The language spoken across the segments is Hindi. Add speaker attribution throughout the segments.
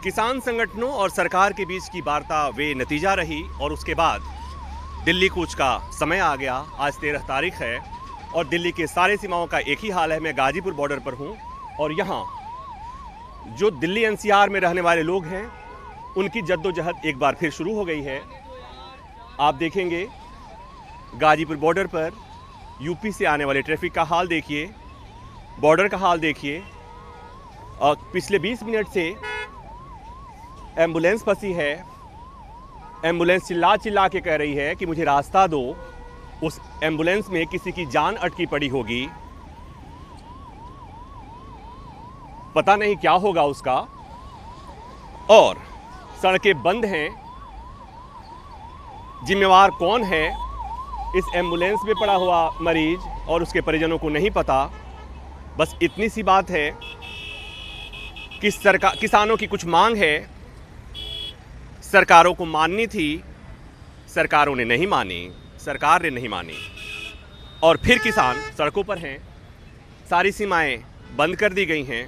Speaker 1: किसान संगठनों और सरकार के बीच की वार्ता वे नतीजा रही और उसके बाद दिल्ली कूच का समय आ गया। आज 13 तारीख है और दिल्ली के सारे सीमाओं का एक ही हाल है। मैं गाजीपुर बॉर्डर पर हूं और यहां जो दिल्ली एनसीआर में रहने वाले लोग हैं उनकी जद्दोजहद एक बार फिर शुरू हो गई है। आप देखेंगे गाजीपुर बॉर्डर पर यूपी से आने वाले ट्रैफिक का हाल देखिए, बॉर्डर का हाल देखिए। और पिछले 20 मिनट से एम्बुलेंस फंसी है। एम्बुलेंस चिल्ला चिल्ला के कह रही है कि मुझे रास्ता दो। उस एम्बुलेंस में किसी की जान अटकी पड़ी होगी, पता नहीं क्या होगा उसका। और सड़कें बंद हैं। जिम्मेवार कौन है? इस एम्बुलेंस में पड़ा हुआ मरीज और उसके परिजनों को नहीं पता। बस इतनी सी बात है कि किसानों की कुछ मांग है, सरकारों को माननी थी, सरकारों ने नहीं मानी, सरकार ने नहीं मानी और फिर किसान सड़कों पर हैं। सारी सीमाएं बंद कर दी गई हैं।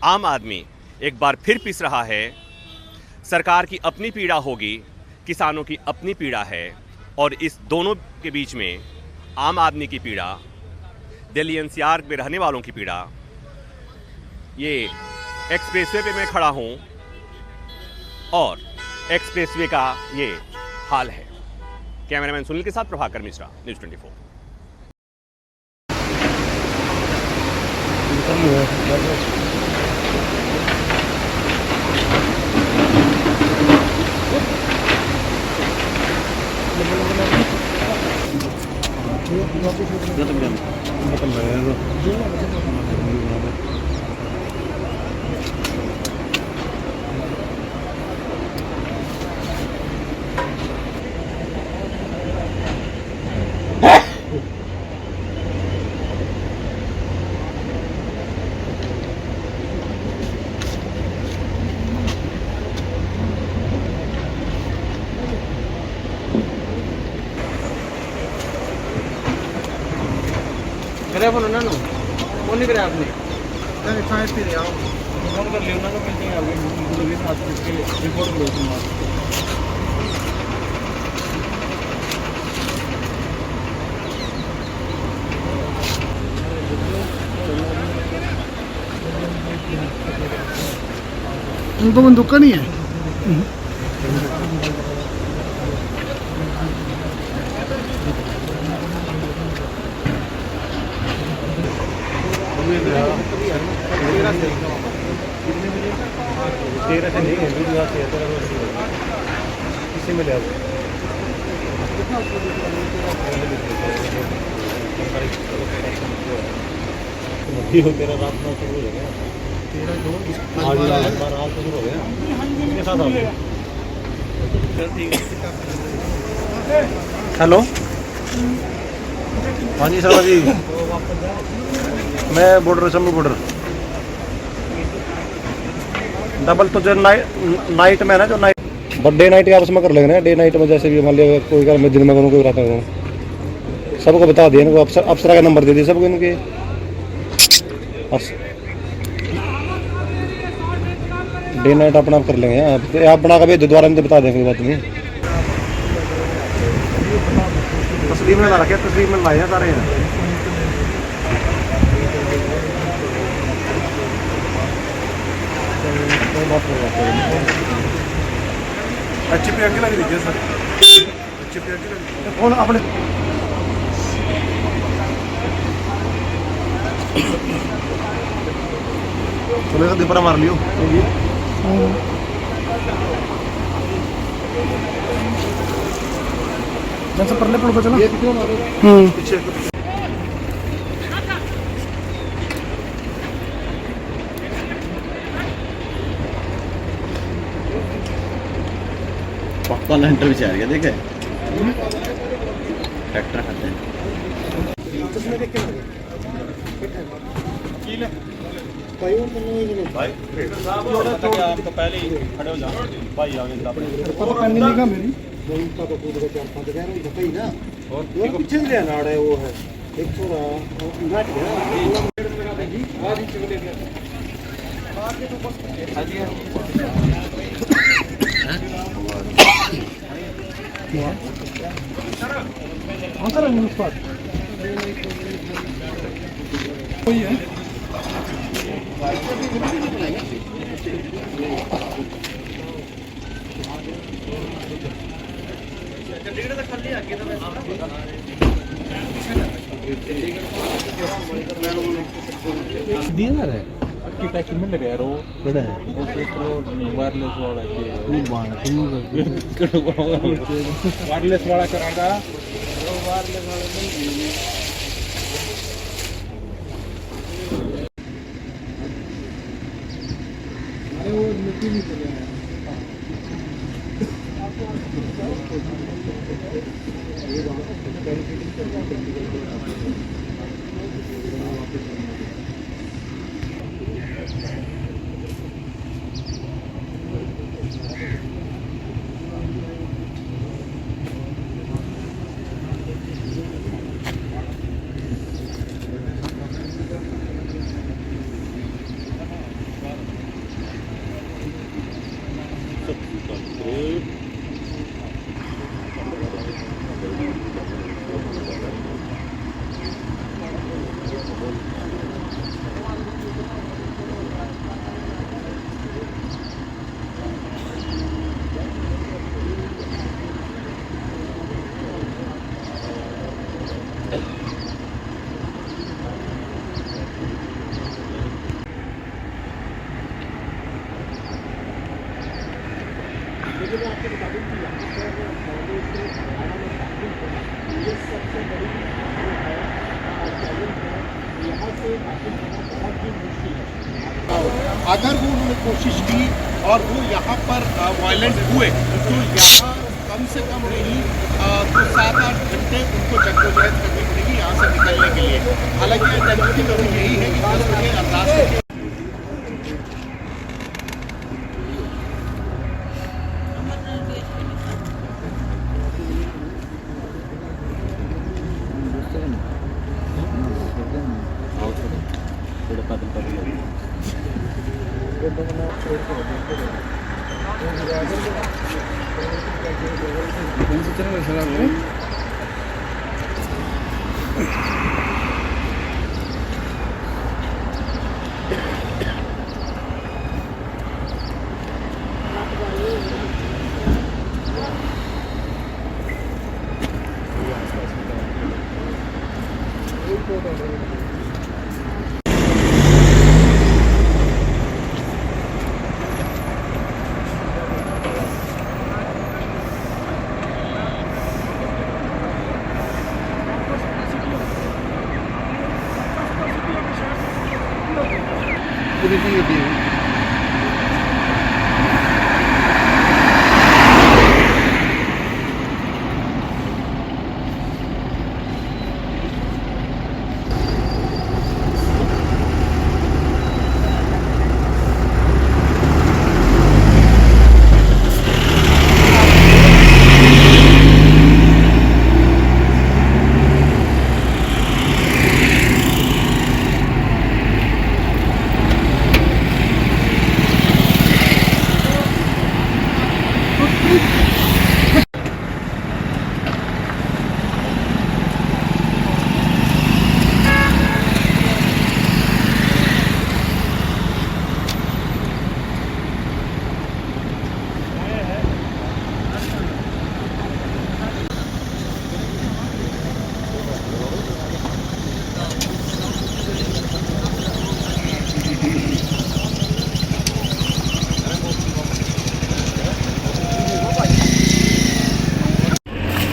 Speaker 1: आम आदमी एक बार फिर पिस रहा है। सरकार की अपनी पीड़ा होगी, किसानों की अपनी पीड़ा है और इस दोनों के बीच में आम आदमी की पीड़ा, दिल्ली एनसीआर में रहने वालों की पीड़ा। ये एक्सप्रेसवे पे मैं खड़ा हूँ और एक्सप्रेसवे का ये हाल है। कैमरामैन सुनील के साथ प्रभाकर मिश्रा, न्यूज़ 24।
Speaker 2: करे फोन ना फोन नहीं करे आपने फाइव पे आओ फोन कर लियो ना तो मिलते हैं आगे भी साथ इसके रिपोर्ट करो तुम
Speaker 3: उनको बंदूक का नहीं है।
Speaker 2: तेरह से नहीं है किसी में ले आओ तेरा रात में शुरू हो गया, रात शुरू हो गया के साथ। हेलो, हाँ जी सर जी, मैं बॉर्डर जम्मू बॉर्डर डबल तो जो नाइट में है ना, जो नाइट बट डे नाइट के आपस में कर लेंगे ना। डे नाइट में जैसे भी मान लिया कोई कर, मैं दिन में करूँ, कोई रात में करूँ, सबको बता दिया इनको। अप्सरा का नंबर दे दिए सबको इनके। डे नाइट अपना आप कर लेंगे। आप बना कर भेज दो, दोबारा इनको बता दें, कोई बात नहीं। तस्लीम में ला रखे, तस्लीम में लाए हैं सारे हैं। अच्छी पे आगे लग दीजिए सर, अच्छी पे आगे लग फोन अपने चलो दीपरा मार लियो। जैसे परले पुल को चलो पीछे
Speaker 4: पक्का लेंटर भी चाहिए। देखे ट्रैक्टर खाते हैं भाई आपको पहले ही खड़े हो जाओ भाई, आगे
Speaker 3: मेरी
Speaker 4: और पीछे से लेना है वो है एक छोरा
Speaker 3: वही है
Speaker 4: आर्किटेक्ट में लगा रो बड़ा है वो वायरलेस वाला के वायरलेस वाला करांगा वायरलेस वाला नहीं अरे वो मिट्टी नहीं चले
Speaker 5: अगर वो उन्होंने कोशिश की और वो यहाँ पर वायलेंट हुए तो यहाँ कम से कम नहीं तो 7-8 घंटे उनको जद्दोजहद करनी पड़ेगी यहाँ से निकलने के लिए। हालांकि आइडेंटिटी तो यही है कि 10 बजे अरदास होगी।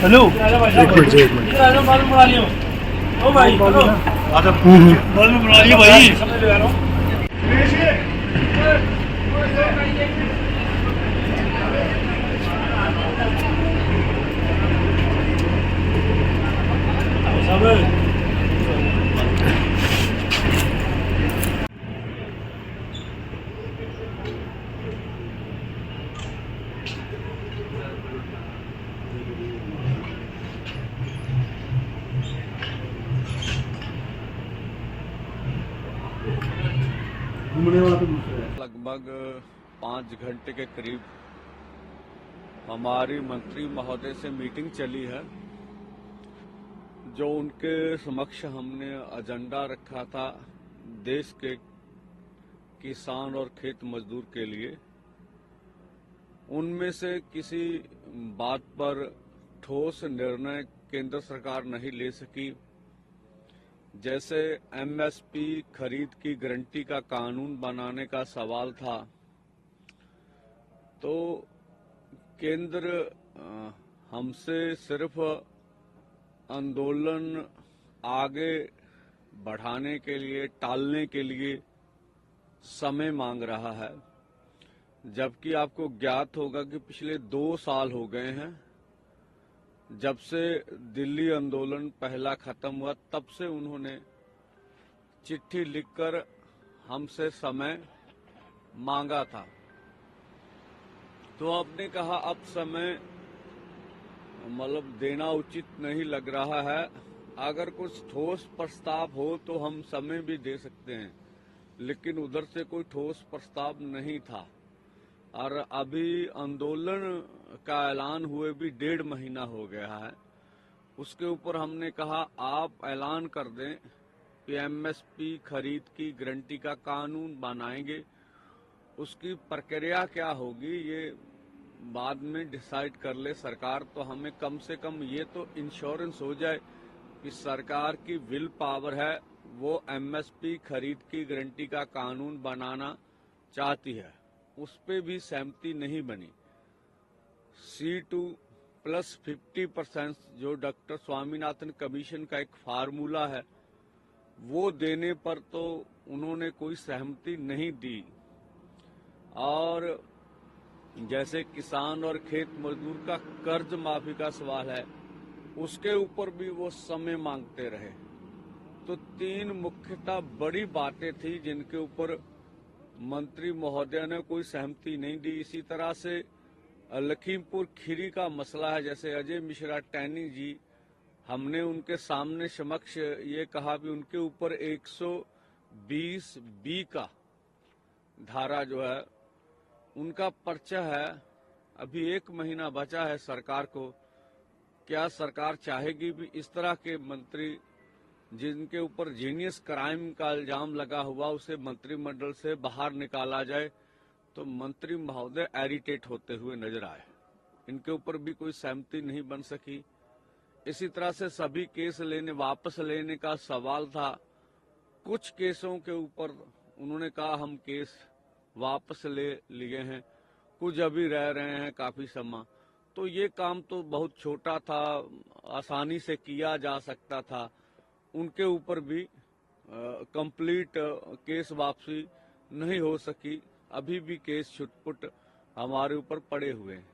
Speaker 3: हेलो एक मिनट मालूम बना लियो ओ भाई मालूम बना लियो भाई घूमने वाला तो दूसरा है।
Speaker 6: लगभग 5 घंटे के करीब हमारी मंत्री महोदय से मीटिंग चली है। जो उनके समक्ष हमने एजेंडा रखा था देश के किसान और खेत मजदूर के लिए, उनमें से किसी बात पर ठोस निर्णय केंद्र सरकार नहीं ले सकी। जैसे एमएसपी खरीद की गारंटी का कानून बनाने का सवाल था, तो केंद्र हमसे सिर्फ आंदोलन आगे बढ़ाने के लिए, टालने के लिए समय मांग रहा है, जबकि आपको ज्ञात होगा कि पिछले 2 साल हो गए हैं जब से दिल्ली आंदोलन पहला खत्म हुआ, तब से उन्होंने चिट्ठी लिखकर हमसे समय मांगा था। तो आपने कहा अब समय मतलब देना उचित नहीं लग रहा है, अगर कुछ ठोस प्रस्ताव हो तो हम समय भी दे सकते हैं, लेकिन उधर से कोई ठोस प्रस्ताव नहीं था। और अभी आंदोलन का ऐलान हुए भी 1.5 महीना हो गया है। उसके ऊपर हमने कहा आप ऐलान कर दें कि एमएसपी खरीद की गारंटी का कानून बनाएंगे, उसकी प्रक्रिया क्या होगी ये बाद में डिसाइड कर ले सरकार। तो हमें कम से कम ये तो इंश्योरेंस हो जाए कि सरकार की विल पावर है, वो एमएसपी खरीद की गारंटी का कानून बनाना चाहती है। उस पे भी सहमति नहीं बनी। C2 + 50% जो डॉक्टर स्वामीनाथन कमीशन का एक फार्मूला है, वो देने पर तो उन्होंने कोई सहमति नहीं दी। और जैसे किसान और खेत मजदूर का कर्ज माफी का सवाल है, उसके ऊपर भी वो समय मांगते रहे। तो 3 मुख्यतः बड़ी बातें थी जिनके ऊपर मंत्री महोदय ने कोई सहमति नहीं दी। इसी तरह से लखीमपुर खीरी का मसला है, जैसे अजय मिश्रा टैनी जी, हमने उनके सामने समक्ष ये कहा कि उनके ऊपर 120B का धारा जो है उनका पर्चा है। अभी 1 महीना बचा है सरकार को, क्या सरकार चाहेगी भी इस तरह के मंत्री जिनके ऊपर जीनियस क्राइम का इल्जाम लगा हुआ उसे मंत्रिमंडल से बाहर निकाला जाए? तो मंत्री महोदय एरिटेट होते हुए नजर आए। इनके ऊपर भी कोई सहमति नहीं बन सकी। इसी तरह से सभी केस वापस लेने का सवाल था। कुछ केसों के ऊपर उन्होंने कहा हम केस वापस ले लिए हैं, कुछ अभी रह रहे हैं काफी समय। तो ये काम तो बहुत छोटा था, आसानी से किया जा सकता था। उनके ऊपर भी कंप्लीट केस वापसी नहीं हो सकी। अभी भी केस छुटपुट हमारे ऊपर पड़े हुए हैं।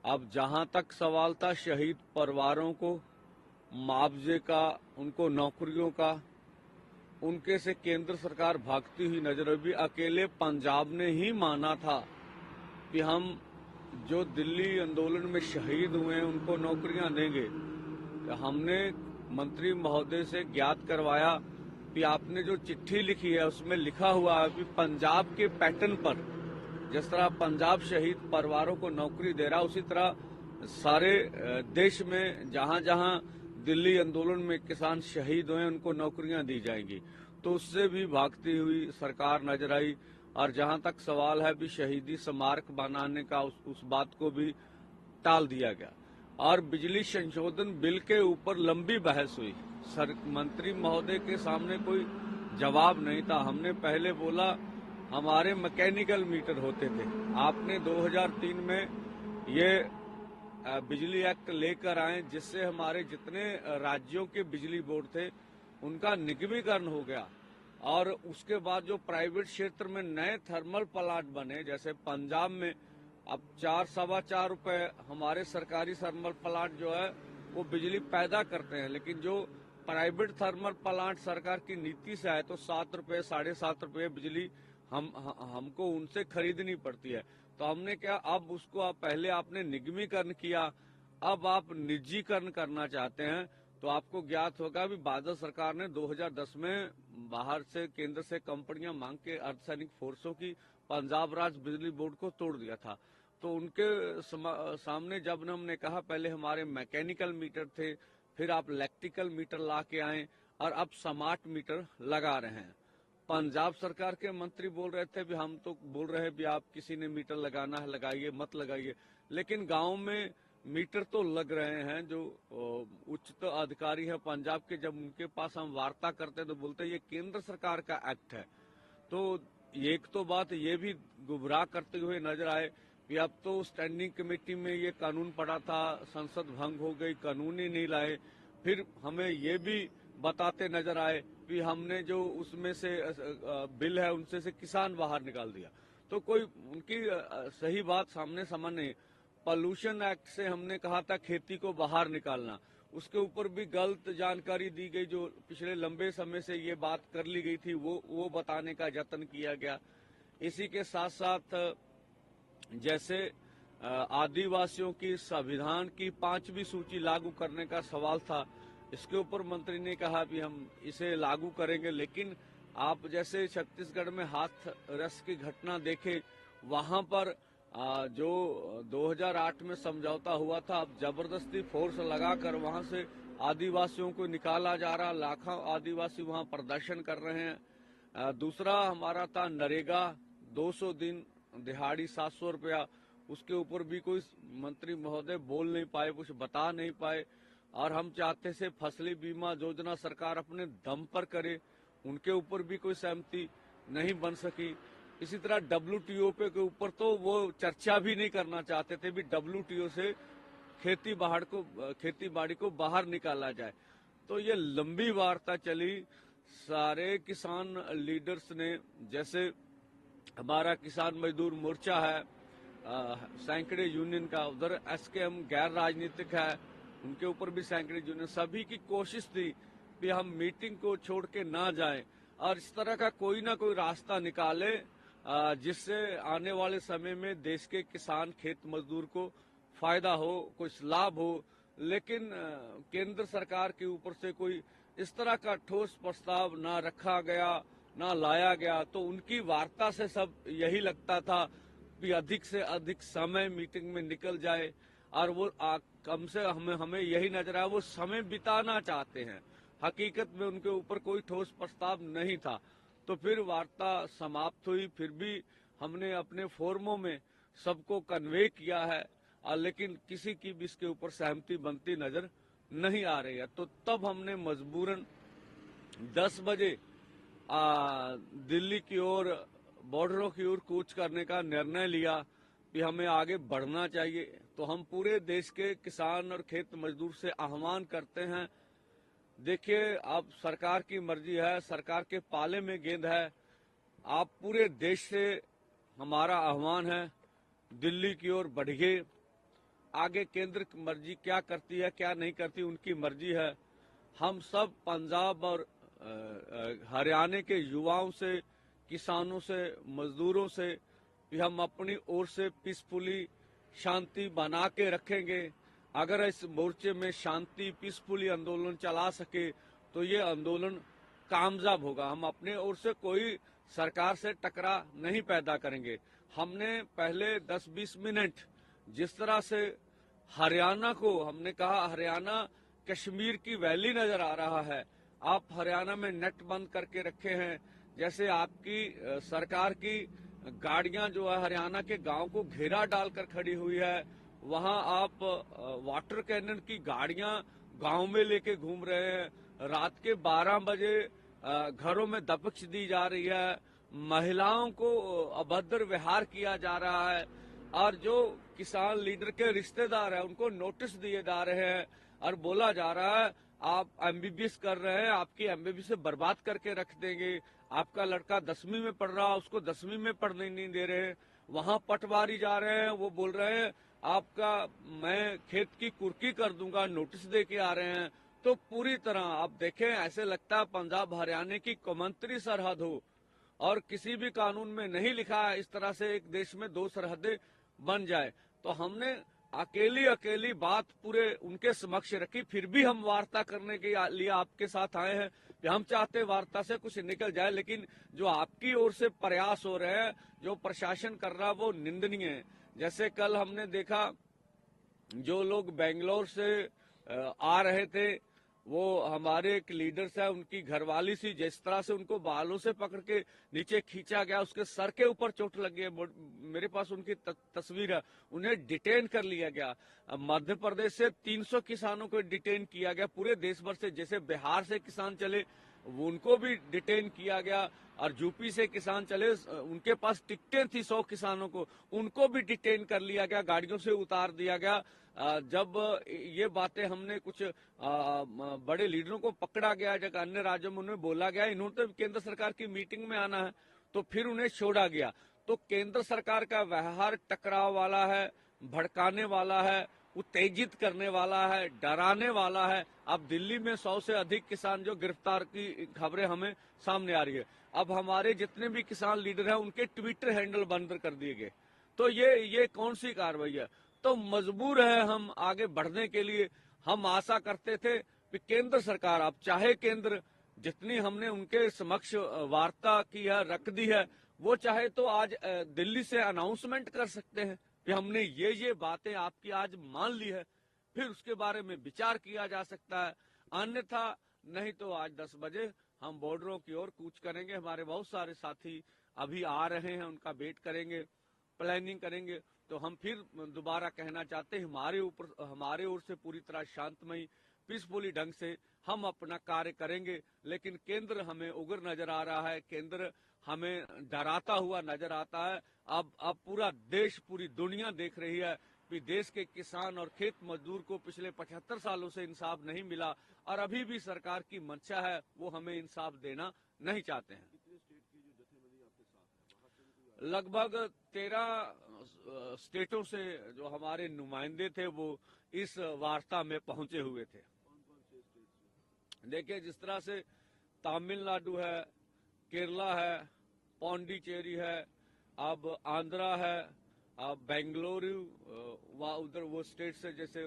Speaker 6: अब जहां तक सवाल था शहीद परिवारों को मुआवजे का, उनको नौकरियों का, उनके से केंद्र सरकार भागती हुई नजर आई। अकेले पंजाब ने ही माना था कि हम जो दिल्ली आंदोलन में शहीद हुए हैं उनको नौकरियां देंगे। हमने मंत्री महोदय से ज्ञात करवाया कि आपने जो चिट्ठी लिखी है उसमें लिखा हुआ है कि पंजाब के पैटर्न पर जिस तरह पंजाब शहीद परिवारों को नौकरी दे रहा, उसी तरह सारे देश में जहां जहां दिल्ली आंदोलन में किसान शहीद हुए उनको नौकरियां दी जाएंगी। तो उससे भी भागती हुई सरकार नजर आई। और जहां तक सवाल है भी शहीदी स्मारक बनाने का, उस बात को भी टाल दिया गया। और बिजली संशोधन बिल के ऊपर लंबी बहस हुई। मंत्री महोदय के सामने कोई जवाब नहीं था। हमने पहले बोला हमारे मैकेनिकल मीटर होते थे, आपने 2003 में ये बिजली एक्ट लेकर आए जिससे हमारे जितने राज्यों के बिजली बोर्ड थे उनका निगमीकरण हो गया। और उसके बाद जो प्राइवेट क्षेत्र में नए थर्मल प्लांट बने, जैसे पंजाब में अब 4-4.25 रुपए हमारे सरकारी थर्मल प्लांट जो है वो बिजली पैदा करते हैं, लेकिन जो प्राइवेट थर्मल प्लांट सरकार की नीति से है तो 7 रुपए 7.5 रुपए बिजली हमको उनसे खरीदनी पड़ती है। तो हमने क्या, अब उसको पहले आपने निगमीकरण किया, अब आप निजीकरण करना चाहते हैं, तो आपको ज्ञात होगा भी बादल सरकार ने 2010 में बाहर से केंद्र से कंपनियां मांग के अर्धसैनिक फोर्सों की पंजाब राज्य बिजली बोर्ड को तोड़ दिया था। तो उनके सामने जब हमने कहा पहले हमारे मैकेनिकल मीटर थे, फिर आप इलेक्ट्रिकल मीटर ला के आए और अब स्मार्ट मीटर लगा रहे हैं। पंजाब सरकार के मंत्री बोल रहे थे भी हम तो बोल रहे हैं भी आप किसी ने मीटर लगाना है लगाइए, मत लगाइए, लेकिन गांव में मीटर तो लग रहे हैं। जो उच्च अधिकारी है पंजाब के, जब उनके पास हम वार्ता करते हैं तो बोलते हैं ये केंद्र सरकार का एक्ट है। तो एक तो बात ये भी गुमराह करते हुए नजर आए कि अब तो स्टैंडिंग कमेटी में ये कानून पड़ा था, संसद भंग हो गई, कानून ही नहीं लाए। फिर हमें ये भी बताते नजर आए कि हमने जो उसमें से बिल है उनसे से किसान बाहर निकाल दिया। तो कोई उनकी सही बात सामने समझ नहीं। पॉल्यूशन एक्ट से हमने कहा था खेती को बाहर निकालना, उसके ऊपर भी गलत जानकारी दी गई। जो पिछले लंबे समय से ये बात कर ली गई थी वो बताने का यत्न किया गया। इसी के साथ साथ जैसे आदिवासियों की संविधान की 5वीं सूची लागू करने का सवाल था, इसके ऊपर मंत्री ने कहा कि हम इसे लागू करेंगे, लेकिन आप जैसे छत्तीसगढ़ में हाथरस की घटना देखे, वहां पर जो 2008 में समझौता हुआ था, अब जबरदस्ती फोर्स लगाकर वहां से आदिवासियों को निकाला जा रहा। लाखों आदिवासी वहां प्रदर्शन कर रहे हैं। दूसरा हमारा था नरेगा, 200 दिन दिहाड़ी 700 रुपया, उसके ऊपर भी कोई मंत्री महोदय बोल नहीं पाए, कुछ बता नहीं पाए। और हम चाहते से फसली बीमा योजना सरकार अपने दम पर करे, उनके ऊपर भी कोई सहमति नहीं बन सकी। इसी तरह WTO पे के ऊपर तो वो चर्चा भी नहीं करना चाहते थे भी WTO से खेती बाड़ी को बाहर निकाला जाए। तो ये लंबी वार्ता चली। सारे किसान लीडर्स ने, जैसे हमारा किसान मजदूर मोर्चा है, सैकड़े यूनियन का, उधर SKM गैर राजनीतिक है, उनके ऊपर भी सैकड़े यूनियन, सभी की कोशिश थी कि हम मीटिंग को छोड़ के ना जाएं और इस तरह का कोई ना कोई रास्ता निकाले जिससे आने वाले समय में देश के किसान खेत मजदूर को फायदा हो, कुछ लाभ हो। लेकिन केंद्र सरकार के ऊपर से कोई इस तरह का ठोस प्रस्ताव ना रखा गया, ना लाया गया। तो उनकी वार्ता से सब यही लगता था कि अधिक से अधिक समय मीटिंग में निकल जाए और वो कम से हमें यही नजर आया वो समय बिताना चाहते हैं। हकीकत में उनके ऊपर कोई ठोस प्रस्ताव नहीं था। तो फिर वार्ता समाप्त हुई, फिर भी हमने अपने फोरमों में सबको कन्वे किया है, लेकिन किसी की भी इसके ऊपर सहमति बनती नजर नहीं आ रही है। तो तब हमने मजबूरन 10 बजे दिल्ली की ओर, बॉर्डरों की ओर कूच करने का निर्णय लिया कि हमें आगे बढ़ना चाहिए। तो हम पूरे देश के किसान और खेत मजदूर से आह्वान करते हैं, देखिए अब सरकार की मर्जी है, सरकार के पाले में गेंद है। आप पूरे देश से हमारा आह्वान है, दिल्ली की ओर बढ़िए। आगे केंद्र की मर्जी क्या करती है क्या नहीं करती उनकी मर्जी है। हम सब पंजाब और हरियाणा के युवाओं से, किसानों से, मजदूरों से कि हम अपनी ओर से पीसफुली शांति बना के रखेंगे। अगर इस मोर्चे में शांति पीसफुली आंदोलन चला सके तो ये आंदोलन कामयाब होगा। हम अपने ओर से कोई सरकार से टकरा नहीं पैदा करेंगे। हमने पहले 10-20 मिनट जिस तरह से हरियाणा को, हमने कहा हरियाणा कश्मीर की वैली नजर आ रहा है, आप हरियाणा में नेट बंद करके रखे हैं। जैसे आपकी सरकार की गाड़ियां जो है हरियाणा के गांव को घेरा डालकर खड़ी हुई है, वहां आप वाटर कैनन की गाड़ियां गांव में लेके घूम रहे हैं। रात के 12 बजे घरों में दबिश दी जा रही है, महिलाओं को अभद्र व्यवहार किया जा रहा है और जो किसान लीडर के रिश्तेदार हैं उनको नोटिस दिए जा रहे हैं और बोला जा रहा है आप MBBS कर रहे हैं, आपकी MBBS से बर्बाद करके रख देंगे। आपका लड़का 10वीं में पढ़ रहा, उसको 10वीं में पढ़ने नहीं दे रहे। वहां पटवारी जा रहे हैं, वो बोल रहे हैं आपका मैं खेत की कुर्की कर दूंगा, नोटिस दे के आ रहे हैं। तो पूरी तरह आप देखें, ऐसे लगता है पंजाब हरियाणा की कौमांतरी सरहद हो और किसी भी कानून में नहीं लिखा है इस तरह से एक देश में 2 सरहदें बन जाए। तो हमने अकेली बात पूरे उनके समक्ष रखी, फिर भी हम वार्ता करने के लिए आपके साथ आए हैं कि हम चाहते वार्ता से कुछ निकल जाए, लेकिन जो आपकी ओर से प्रयास हो रहे हैं, जो प्रशासन कर रहा है, वो निंदनीय है। जैसे कल हमने देखा जो लोग बेंगलोर से आ रहे थे, वो हमारे एक लीडर्स है, उनकी घरवाली सी, जिस तरह से उनको बालों से पकड़ के नीचे खींचा गया, उसके सर के ऊपर चोट लगी है, मेरे पास उनकी तस्वीर है। उन्हें डिटेन कर लिया गया। मध्य प्रदेश से 300 किसानों को डिटेन किया गया, पूरे देश भर से, जैसे बिहार से किसान चले उनको भी डिटेन किया गया, और यूपी से किसान चले उनके पास टिकटें थी 100 किसानों को, उनको भी डिटेन कर लिया गया, गाड़ियों से उतार दिया गया। जब ये बातें हमने कुछ बड़े लीडरों को पकड़ा गया, जब अन्य राज्यों में उन्हें बोला गया इन्होंने तो केंद्र सरकार की मीटिंग में आना है, तो फिर उन्हें छोड़ा गया। तो केंद्र सरकार का व्यवहार टकराव वाला है, भड़काने वाला है, उत्तेजित करने वाला है, डराने वाला है। अब दिल्ली में 100 से अधिक किसान जो गिरफ्तार की खबरें हमें सामने आ रही है। अब हमारे जितने भी किसान लीडर हैं उनके ट्विटर हैंडल बंद कर दिए गए। तो ये कौन सी कार्रवाई है? तो मजबूर है हम आगे बढ़ने के लिए। हम आशा करते थे कि केंद्र सरकार, अब चाहे केंद्र जितनी हमने उनके समक्ष वार्ता की है, रख दी है, वो चाहे तो आज दिल्ली से अनाउंसमेंट कर सकते हैं कि हमने ये बातें आपकी आज मान ली है, फिर उसके बारे में विचार किया जा सकता है। अन्यथा नहीं तो आज 10 बजे हम बॉर्डरों की ओर कूच करेंगे। हमारे बहुत सारे साथी अभी आ रहे हैं, उनका वेट करेंगे, प्लानिंग करेंगे। तो हम फिर दोबारा कहना चाहते हैं, हमारे ओर से पूरी तरह शांतमयी पीसफुली ढंग से हम अपना कार्य करेंगे, लेकिन केंद्र हमें उग्र नजर आ रहा है, केंद्र हमें डराता हुआ नजर आता है। अब पूरा देश, पूरी दुनिया देख रही है कि देश के किसान और खेत मजदूर को पिछले 75 सालों से इंसाफ नहीं मिला, और अभी भी सरकार की मंशा है वो हमें इंसाफ देना नहीं चाहते हैं। लगभग 13 स्टेटों से जो हमारे नुमाइंदे थे वो इस वार्ता में पहुंचे हुए थे। देखिए, जिस तरह से तमिलनाडु है, केरला है, पौंडीचेरी है, अब आंध्रा है, अब बेंगलुरु, उधर वो स्टेट से जैसे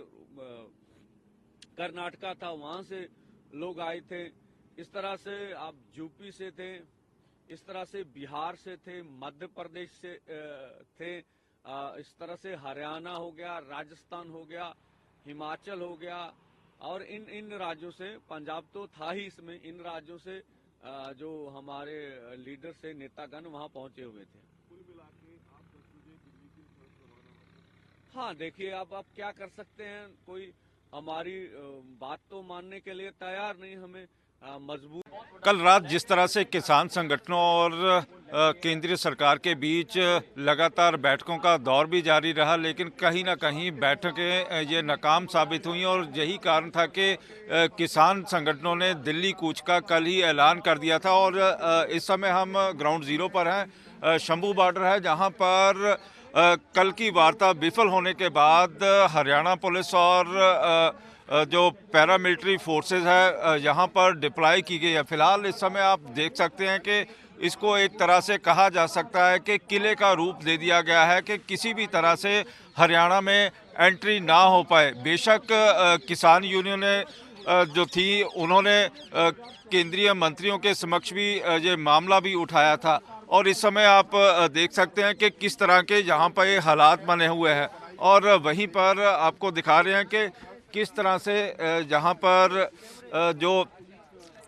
Speaker 6: कर्नाटका था, वहां से लोग आए थे। इस तरह से आप यूपी से थे, इस तरह से बिहार से थे, मध्य प्रदेश से थे, इस तरह से हरियाणा हो गया, राजस्थान हो गया, हिमाचल हो गया, और इन राज्यों से, पंजाब तो था ही इसमें, इन राज्यों से जो हमारे लीडर से नेतागण वहां पहुंचे हुए थे। हाँ, देखिए, अब आप क्या कर सकते हैं, कोई हमारी बात तो मानने के लिए तैयार नहीं, हमें मजबूर।
Speaker 4: कल रात जिस तरह से किसान संगठनों और केंद्रीय सरकार के बीच लगातार बैठकों का दौर भी जारी रहा, लेकिन कहीं ना कहीं बैठकें ये नाकाम साबित हुई, और यही कारण था कि किसान संगठनों ने दिल्ली कूच का कल ही ऐलान कर दिया था। और इस समय हम ग्राउंड जीरो पर हैं, शंभू बॉर्डर है, जहां पर कल की वार्ता विफल होने के बाद हरियाणा पुलिस और जो पैरामिलिट्री फोर्सेस है यहाँ पर डिप्लॉय की गई है। फिलहाल इस समय आप देख सकते हैं कि इसको एक तरह से कहा जा सकता है कि किले का रूप दे दिया गया है कि किसी भी तरह से हरियाणा में एंट्री ना हो पाए। बेशक किसान यूनियनें जो थी उन्होंने केंद्रीय मंत्रियों के समक्ष भी ये मामला भी उठाया था, और इस समय आप देख सकते हैं कि किस तरह के यहाँ पर ये हालात बने हुए हैं। और वहीं पर आपको दिखा रहे हैं कि किस तरह से जहाँ पर जो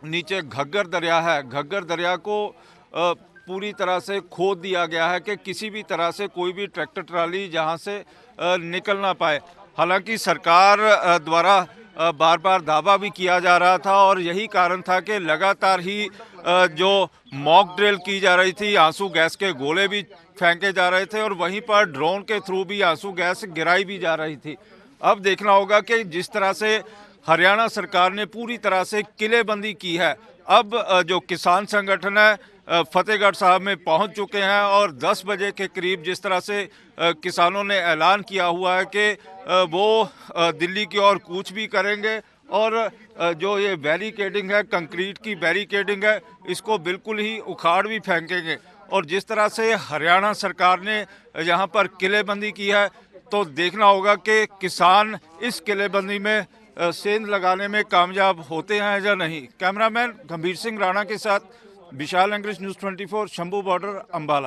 Speaker 4: नीचे घग्गर दरिया है, घग्गर दरिया को पूरी तरह से खोद दिया गया है कि किसी भी तरह से कोई भी ट्रैक्टर ट्राली जहाँ से निकल ना पाए। हालांकि सरकार द्वारा बार बार दावा भी किया जा रहा था, और यही कारण था कि लगातार ही जो मॉक ड्रिल की जा रही थी, आंसू गैस के गोले भी फेंके जा रहे थे, और वहीं पर ड्रोन के थ्रू भी आंसू गैस गिराई भी जा रही थी। अब देखना होगा कि जिस तरह से हरियाणा सरकार ने पूरी तरह से किलेबंदी की है, अब जो किसान संगठन है फतेहगढ़ साहब में पहुंच चुके हैं, और 10 बजे के करीब जिस तरह से किसानों ने ऐलान किया हुआ है कि वो दिल्ली की ओर कूच भी करेंगे, और जो ये बैरिकेडिंग है, कंक्रीट की बैरिकेडिंग है, इसको बिल्कुल ही उखाड़ भी फेंकेंगे। और जिस तरह से हरियाणा सरकार ने यहाँ पर किलेबंदी की है, तो देखना होगा कि किसान इस किलेबंदी में सेंध लगाने में कामयाब होते हैं या नहीं। कैमरामैन गंभीर सिंह राणा के साथ विशाल अंग्रेज, न्यूज़ 24, शंभू बॉर्डर, अंबाला।